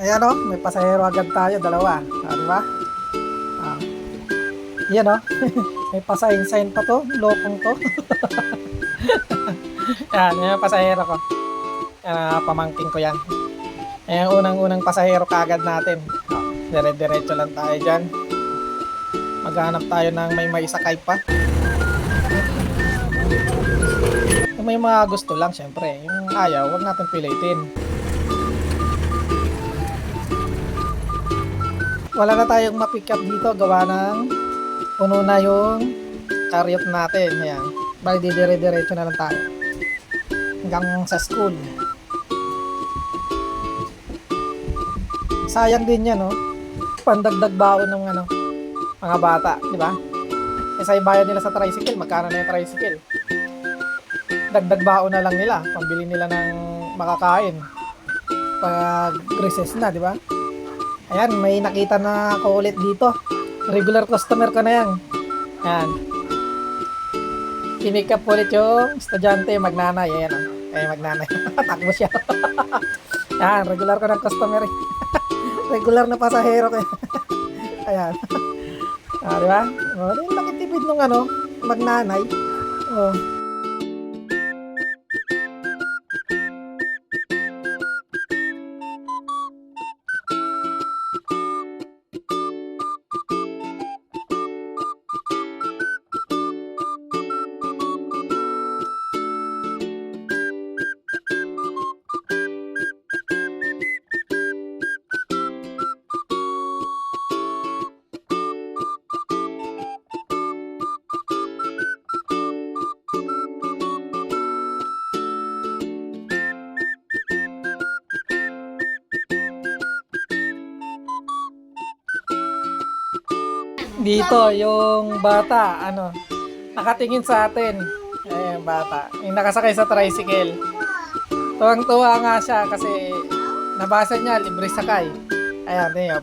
Ayan o, may pasahero agad tayo, dalawa. Di ba? Ah, yan o. May pasign-sign pa to, lokong to. Yan, yung pasahero ko. Pamangking ko yan. Ayan, unang-unang pasahero kagad natin. Dire-diretso lang tayo dyan. Maghanap tayo ng may maisakay pa. Kung may mga gusto lang, syempre. Yung ayaw, huwag natin pilitin. Wala na tayong ma-pick up dito. Gawa ng puno na yung chariot natin. Ayan. Bali, dire-diretso na lang tayo. Hanggang sa school. Sayang din yan, no? Pandagdag baon ng mga bata, di ba? Kasi bayad nila sa tricycle, magkano na yung tricycle? Dagdag baon na lang nila, pambili nila ng makakain pag recess na, di ba? Ayan, may nakita na ako ulit dito. Regular customer ko na yan. Ayan. Pinick up ulit yung estudyante, magnanay. Ayan, ay magnanay. Takbo siya. Ayan, regular ko ng customer. Regular na pasahero ko. Ayan. Di ba? Yung laki tipid nung magnanay. Oh. Dito, yung bata, nakatingin sa atin. Ayan, bata. Yung nakasakay sa tricycle. Tuwang-tuwa nga siya kasi nabasa niya, libre sakay. Ayan, yun,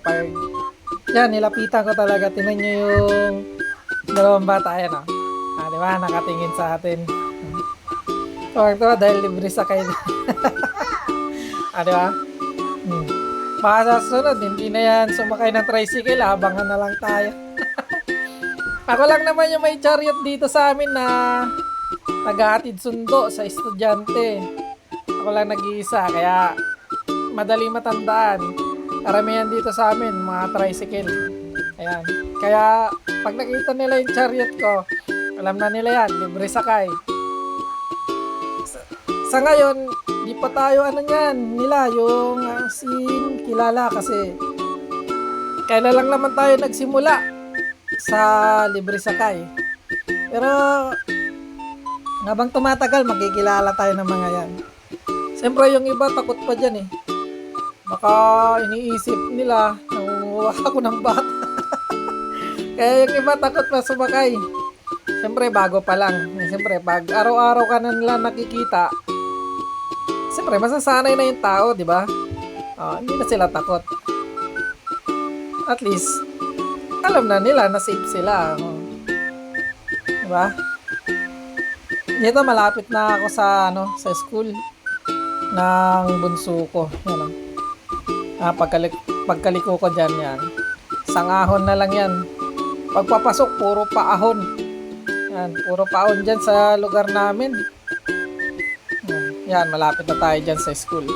yan, nilapitan ko talaga. Tingnan niyo yung dalawang bata. Ayan, di ba? Nakatingin sa atin. Tuwang-tuwa dahil libre sakay. Di ba? Baka sa susunod, hindi na yan sumakay ng tricycle. Abangan na lang tayo. Ako lang naman yung may chariot dito sa amin na nag-aatid sundo sa estudyante. Ako lang nag-iisa, kaya madali matandaan. Karamihan dito sa amin, mga tricycle. Ayan. Kaya pag nakita nila yung chariot ko, alam na nila yan, libre sakay. Sa ngayon, di pa tayo nila, yung kilala kasi kailan lang naman tayo nagsimula sa libre sakay. Pero habang tumatagal, magkikilala tayo ng mga yan. Siyempre yung iba takot pa dyan baka iniisip nila nangunguha ako ng bata. Kaya yung iba takot pa sumakay. Siyempre bago pa lang. Siyempre pag araw-araw ka na nila nakikita, siyempre masasanay na yung tao, di ba? Hindi na sila takot. At least alam na nila na safe sila. Diba? Dito malapit na ako sa school ng bunso ko. Yan pagkaliko ko dyan yan. Sangahon na lang yan. Pagpapasok, puro paahon. Yan, puro paahon dyan sa lugar namin. Yan, malapit na tayo dyan sa school.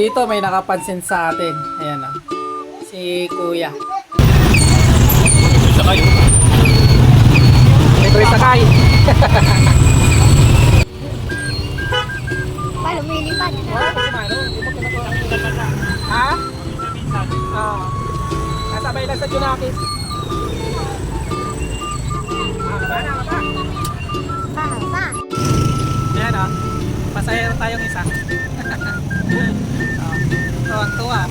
Dito may nakapansin sa atin. Ayan o. Si Kuya. Sakay. Libre sakay. Paano lumilipad? Ha? Oo. Kasabay lang sa Junakis. Baba. Pa. Ayan o. Pasahero tayong isa. Tuwang-tuwa.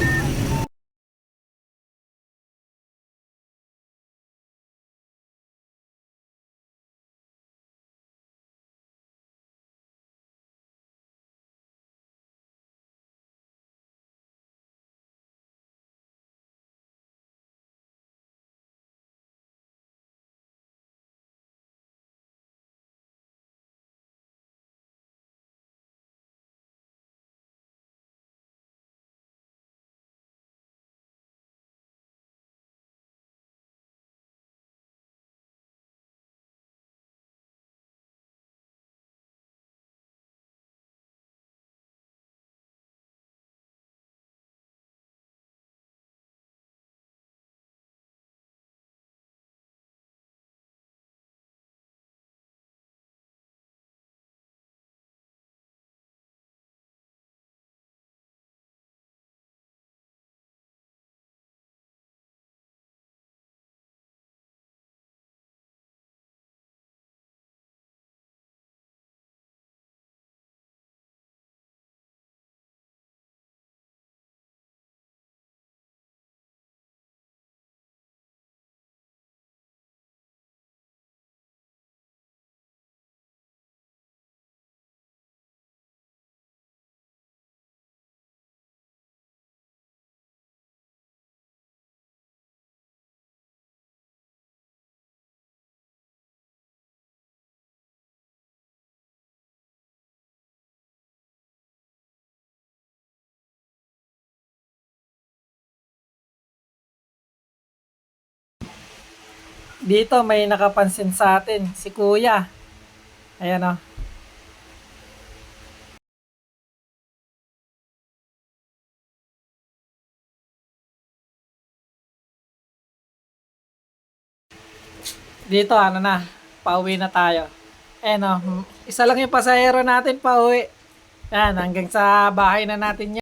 Dito may nakapansin sa atin. Si Kuya. Ayan o. Dito ano na. Pauwi na tayo. Ayan o. Isa lang yung pasahero natin pauwi. Yan. Hanggang sa bahay na natin yan.